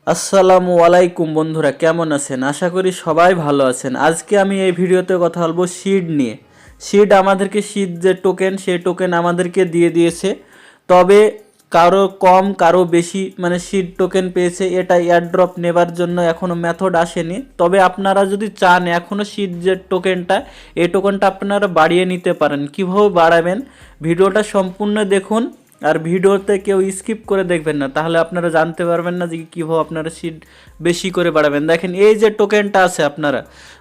আসসালামু আলাইকুম বন্ধুরা, কেমন আছেন? আশা করি সবাই ভালো আছেন। আজকে আমি এই ভিডিওতে কথা বলবো সিড নিয়ে। সিড আমাদেরকে সিড যে টোকেন, সেই টোকেন আমাদেরকে দিয়ে দিয়েছে। তবে কারো কম কারো বেশি মানে সিড টোকেন পেয়েছে। এটা এয়ারড্রপ নেবার জন্য এখনও মেথড আসেনি। তবে আপনারা যদি চান এখনও সিড যে টোকেনটা, এই টোকেনটা আপনারা বাড়িয়ে নিতে পারেন। কীভাবে বাড়াবেন ভিডিওটা সম্পূর্ণ দেখুন। আর ভিডিওতে কেউ স্কিপ করে দেখবেন না, তাহলে আপনারা জানতে পারবেন না যে কীভাবে আপনারা সিট বেশি করে বাড়াবেন। দেখেন এই যে টোকেনটা আছে, আপনারা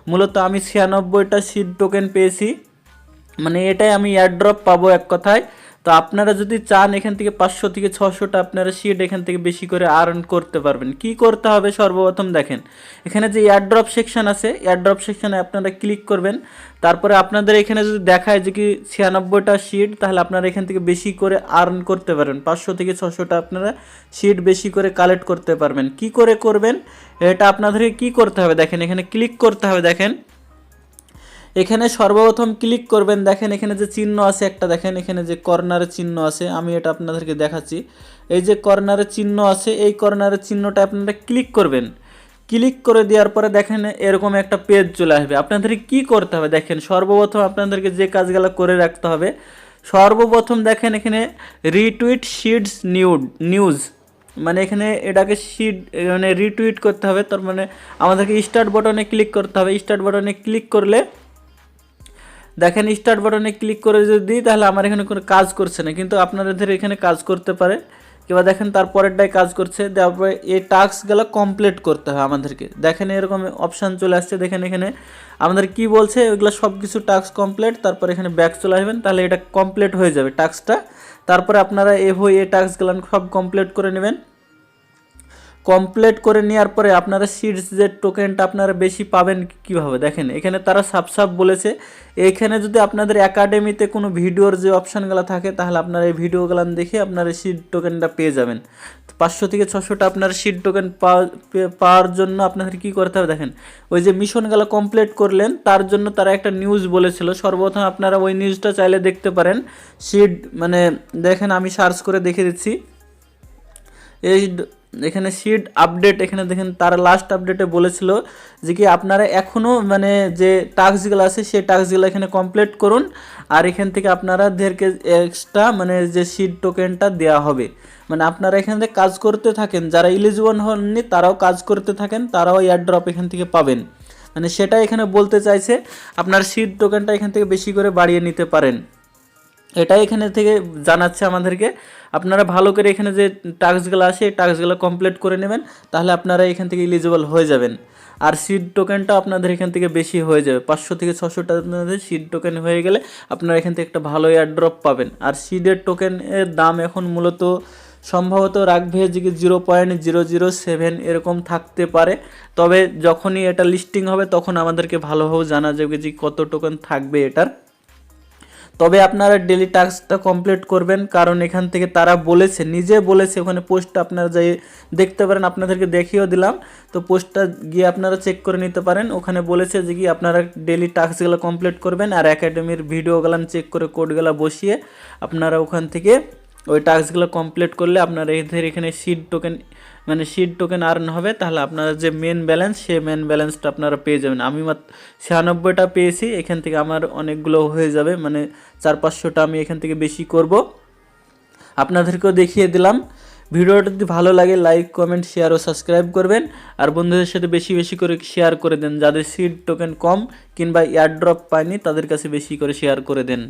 মূলত আমি 96টা সিট টোকেন পেয়েছি, মানে এটাই আমি এয়ারড্রপ পাবো এক কথায়। তো আপনারা যদি চান এখান থেকে 500 থেকে 600টা আপনারা সিট এখান থেকে বেশি করে আর্ন করতে পারবেন। কি করতে হবে? সর্বপ্রথম দেখেন এখানে যে এয়ারড্রপ সেকশন আছে, এয়ারড্রপ সেকশনে আপনারা ক্লিক করবেন। তারপরে আপনাদের এখানে যদি দেখায় যে কি 96টা সিট, তাহলে আপনারা এখান থেকে বেশি করে আর্ন করতে পারবেন। 500 থেকে 600টা আপনারা সিট বেশি করে কালেক্ট করতে পারবেন। কি করে করবেন এটা আপনাদেরকে কি করতে হবে দেখেন, এখানে ক্লিক করতে হবে। দেখেন এখানে সর্বপ্রথম ক্লিক করবেন। দেখেন এখানে যে চিহ্ন আছে একটা, দেখেন এখানে যে কর্নারের চিহ্ন আছে, আমি এটা আপনাদেরকে দেখাচ্ছি। এই যে কর্নারের চিহ্ন আছে, এই কর্নারের চিহ্নটা আপনারা ক্লিক করবেন। ক্লিক করে দেওয়ার পরে দেখেন এরকম একটা পেজ চলে আসবে। আপনাদেরকে কি করতে হবে দেখেন, সর্বপ্রথম আপনাদেরকে যে কাজগুলো করে রাখতে হবে, সর্বপ্রথম দেখেন এখানে রিটুইট সিডস নিউজ, মানে এখানে এটাকে সিড মানে রিটুইট করতে হবে। তার মানে আমাদেরকে স্টার্ট বাটনে ক্লিক করতে হবে। স্টার্ট বাটনে ক্লিক করলে দেখেন স্টার্ট বাটনে ক্লিক করে যদি দিই, তাহলে আমার এখানে কোনো কাজ করছে না, কিন্তু আপনাদের এখানে কাজ করতে পারে। কিংবা দেখেন তারপরেরটাই কাজ করছে। দেওয়ার পরে এই টাস্কগুলো কমপ্লিট করতে হয় আমাদেরকে। দেখেন এরকম অপশান চলে আসছে। দেখেন এখানে আমাদের কি বলছে, ওইগুলো সব কিছু টাস্ক কমপ্লিট। তারপরে এখানে ব্যাক চলে আসবেন, তাহলে এটা কমপ্লিট হয়ে যাবে টাস্কটা। তারপরে আপনারা এই টাস্কগুলো সব কমপ্লিট করে নেবেন। কমপ্লিট করে নেওয়ার পরে আপনারা সিডস যে টোকেনটা আপনারা বেশি পাবেন কীভাবে দেখেন, এখানে তারা সাব বলেছে। এইখানে যদি আপনাদের একাডেমিতে কোনো ভিডিওর যে অপশানগুলো থাকে, তাহলে আপনারা এই ভিডিওগুলো দেখে আপনারা সিড টোকেনটা পেয়ে যাবেন। 500 থেকে 600টা আপনারা সিড টোকেন পাওয়ার জন্য আপনাদের কী করতে হবে দেখেন, ওই যে মিশনগুলো কমপ্লিট করলেন তার জন্য তারা একটা নিউজ বলেছিল। সর্বপ্রথম আপনারা ওই নিউজটা চাইলে দেখতে পারেন। সিড মানে দেখেন আমি সার্চ করে দেখে দিচ্ছি। এই এখানে সিড আপডেট, এখানে দেখেন তারা লাস্ট আপডেটে বলেছিল যে কি আপনারা এখনও মানে যে টাস্কগুলো আছে সেই টাস্কগুলো এখানে কমপ্লিট করুন, আর এখান থেকে আপনারাদেরকে এক্সট্রা মানে যে সিড টোকেনটা দেওয়া হবে। মানে আপনারা এখান থেকে কাজ করতে থাকেন, যারা এলিজিবল হননি তারাও কাজ করতে থাকেন, তারাও এয়ারড্রপ এখান থেকে পাবেন। মানে সেটা এখানে বলতে চাইছে, আপনার সিড টোকেনটা এখান থেকে বেশি করে বাড়িয়ে নিতে পারেন। এটাই এখানে থেকে জানাচ্ছে আমাদেরকে। আপনারা ভালো করে এখানে যে টাস্কগুলো আসে এই টাস্কগুলো কমপ্লিট করে নেবেন, তাহলে আপনারা এখান থেকে এলিজিবল হয়ে যাবেন। আর সিড টোকেনটা আপনাদের এখান থেকে বেশি হয়ে যাবে। 500 থেকে 600টা আপনাদের সিড টোকেন হয়ে গেলে আপনারা এখান থেকে একটা ভালো এয়ারড্রপ পাবেন। আর সিডের টোকেনের দাম এখন মূলত সম্ভবত রাখবে যে 0.007 এরকম থাকতে পারে। তবে যখনই এটা লিস্টিং হবে তখন আমাদেরকে ভালোভাবে জানা যাবে যে কত টোকেন থাকবে এটার। তবে আপনারা ডেলি টাস্কটা কমপ্লিট করবেন, কারণ এখান থেকে তারা বলেছে, নিজে বলেছে, ওখানে পোস্টটা আপনারা যাই দেখতে পারেন, আপনাদেরকে দেখিয়েও দিলাম। তো পোস্টটা গিয়ে আপনারা চেক করে নিতে পারেন। ওখানে বলেছে যে কি আপনারা ডেলি টাস্কগুলো কমপ্লিট করবেন, আর একাডেমির ভিডিওগুলো চেক করে কোডগুলো বসিয়ে আপনারা ওখান থেকে ওই টাস্কগুলো কমপ্লিট করলে আপনারা এদের এখানে সিড টোকেন আর্ন হবে। তাহলে আপনারা যে মেন ব্যালেন্স, সেই মেন ব্যালেন্সটা আপনারা পেয়ে যাবেন। আমি মাত্র 96টা পেয়েছি, এখান থেকে আমার অনেকগুলো হয়ে যাবে, মানে 400-500টা আমি এখান থেকে বেশি করব। আপনাদেরকেও দেখিয়ে দিলাম। ভিডিওটা যদি ভালো লাগে লাইক, কমেন্ট, শেয়ার ও সাবস্ক্রাইব করবেন। আর বন্ধুদের সাথে বেশি বেশি করে শেয়ার করে দেন, যাদের সিড টোকেন কম কিংবা এয়ারড্রপ পায়নি তাদের কাছে বেশি করে শেয়ার করে দেন।